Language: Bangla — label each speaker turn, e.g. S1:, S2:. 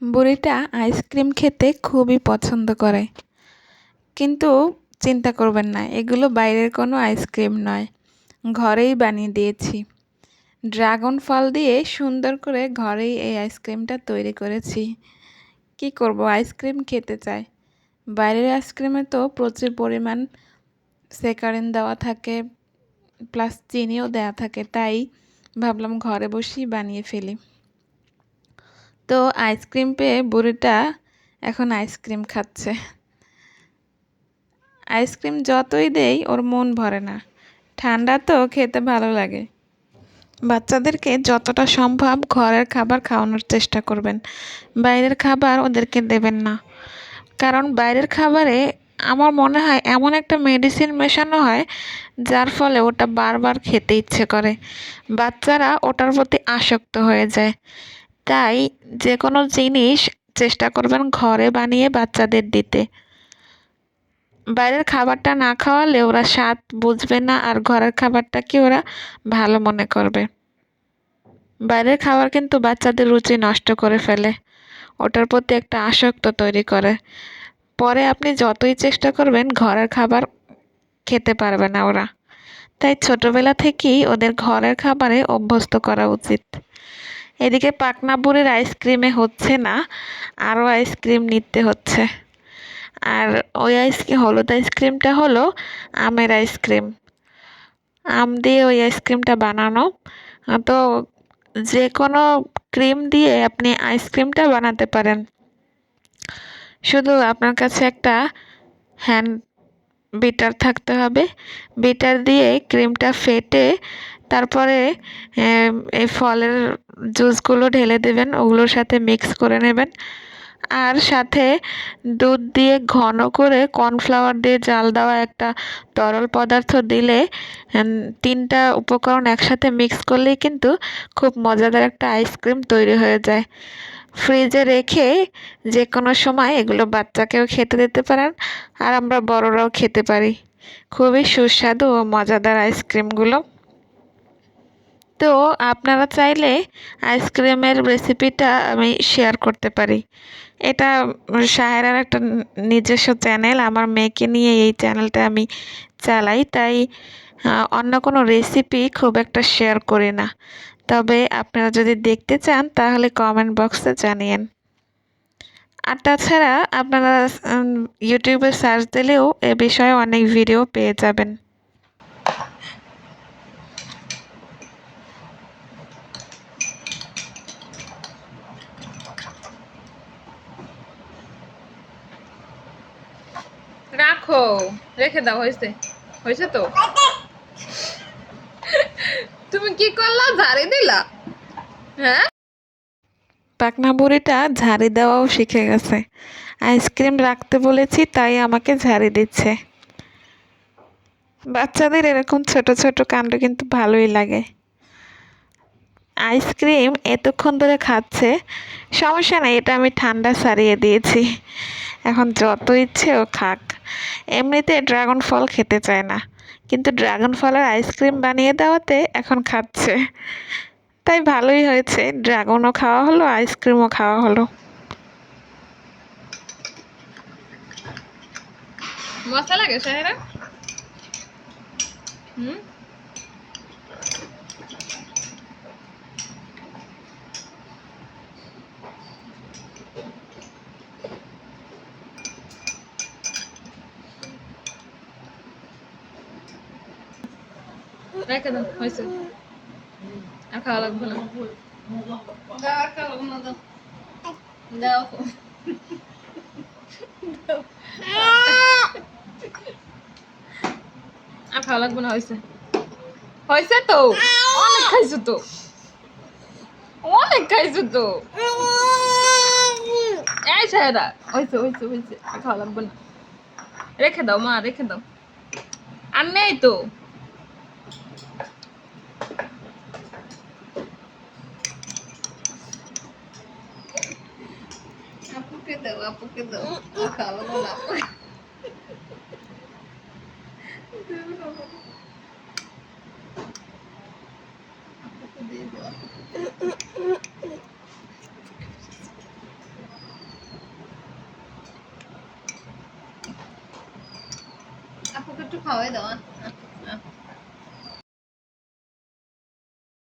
S1: বুড়িটা আইসক্রিম খেতে খুবই পছন্দ করে, কিন্তু চিন্তা করবেন না, এগুলো বাইরের কোনো আইসক্রিম নয়, ঘরেই বানিয়ে দিয়েছি। ড্রাগন ফল দিয়ে সুন্দর করে ঘরেই এই আইসক্রিমটা তৈরি করেছি। কি করব, আইসক্রিম খেতে চাই। বাইরের আইসক্রিমে তো প্রচুর পরিমাণ স্যাকারিন দেওয়া থাকে, প্লাস চিনিও দেওয়া থাকে, তাই ভাবলাম ঘরে বসেই বানিয়ে ফেলি। তো আইসক্রিম পেয়ে বুড়িটা এখন আইসক্রিম খাচ্ছে। আইসক্রিম যতই দেই ওর মন ভরে না, ঠান্ডা তো খেতে ভালো লাগে। বাচ্চাদেরকে যতটা সম্ভব ঘরের খাবার খাওয়ানোর চেষ্টা করবেন, বাইরের খাবার ওদেরকে দেবেন না। কারণ বাইরের খাবারে আমার মনে হয় এমন একটা মেডিসিন মেশানো হয়, যার ফলে ওটা বারবার খেতে ইচ্ছে করে, বাচ্চারা ওটার প্রতি আসক্ত হয়ে যায়। তাই যে কোনো জিনিস চেষ্টা করবেন ঘরে বানিয়ে বাচ্চাদের দিতে। বাইরের খাবারটা না খাওয়ালে ওরা স্বাদ বুঝবে না, আর ঘরের খাবারটাকে ওরা ভালো মনে করবে। বাইরের খাবার কিন্তু বাচ্চাদের রুচি নষ্ট করে ফেলে, ওটার প্রতি একটা আসক্ত তৈরি করে। পরে আপনি যতই চেষ্টা করবেন ঘরের খাবার খেতে পারবে না ওরা। তাই ছোটবেলা থেকেই ওদের ঘরের খাবারে অভ্যস্ত করা উচিত। এদিকে পাকনা বুড়ির আইসক্রিমে হচ্ছে না, আরও আইসক্রিম নিতে হচ্ছে। আর ওই হলুদ আইসক্রিমটা হলো আমের আইসক্রিম, আম দিয়ে ওই আইসক্রিমটা বানানো। তো যে কোনো ক্রিম দিয়ে আপনি আইসক্রিমটা বানাতে পারেন, শুধু আপনার কাছে একটা হ্যান্ড বিটার থাকতে হবে। বিটার দিয়ে ক্রিমটা ফেটে তারপরে এই ফলের জুসগুলো ঢেলে দেবেন, ওগুলোর সাথে মিক্স করে নেবেন। আর সাথে দুধ দিয়ে ঘন করে কর্নফ্লাওয়ার দিয়ে জাল দেওয়া একটা তরল পদার্থ দিলে, তিনটা উপকরণ একসাথে মিক্স করলেই কিন্তু খুব মজাদার একটা আইসক্রিম তৈরি হয়ে যায়। ফ্রিজে রেখে যে কোনো সময় এগুলো বাচ্চাকেও খেতে দিতে পারেন, আর আমরা বড়রাও খেতে পারি। খুবই সুস্বাদু ও মজাদার আইসক্রিমগুলো। তো আপনারা চাইলে আইসক্রিমের রেসিপিটা আমি শেয়ার করতে পারি। এটা সাহেরার একটা নিজস্ব চ্যানেল, আমার মেয়েকে নিয়ে এই চ্যানেলটা আমি চালাই, তাই অন্য কোনো রেসিপি খুব একটা শেয়ার করি না। তবে আপনারা যদি দেখতে চান তাহলে কমেন্ট বক্সে জানিয়েন। আর তাছাড়া আপনারা ইউটিউবে সার্চ দিলেও এ বিষয়ে অনেক ভিডিও পেয়ে যাবেন। রাখো, রেখে দাও, হয়েছে হয়েছে তো। তুমি কি করলা, ঝাড়ি দিলা? হ্যাঁ, পাকনা বুড়িটা ঝাড়ি দেওয়াও শিখে গেছে। আইসক্রিম রাখতে বলেছি তাই আমাকে ঝাড়ি দিচ্ছে। বাচ্চাদের এরকম ছোট ছোট কাণ্ড কিন্তু ভালোই লাগে। আইসক্রিম এতক্ষণ ধরে খাচ্ছে, সমস্যা নেই, এটা আমি ঠান্ডা সারিয়ে দিয়েছি, এখন যত ইচ্ছে ও খাক। এমনিতে ড্রাগন ফল খেতে চায় না, কিন্তু ড্রাগন ফলের আইসক্রিম বানিয়ে দেওয়াতে এখন খাচ্ছে। তাই ভালোই হয়েছে, ড্রাগনও খাওয়া হলো, আইসক্রিমও খাওয়া হলো। মজা লাগে সাহেরা? হুম, রেখে দাও, হয়েছে, আর খাওয়া লাগবে না। দাও, আর খাওয়া লাগবে না, দাও দাও। আর খাওয়া লাগবে না, হয়েছে হয়েছে তো, অনেক খাইছো তো, অনেক খাইছো তো। এই সাহেরা, হয়েছে হয়েছে হয়েছে, আর খাওয়া লাগবে না, রেখে দাও মা, রেখে দাও, আর নেই তো। আপুকে দাও, আপুকে দাও, আর খাওয়া লাগবে না, আপুকে দিয়ে দাও।
S2: ওকে একটু খাওয়াই দাও।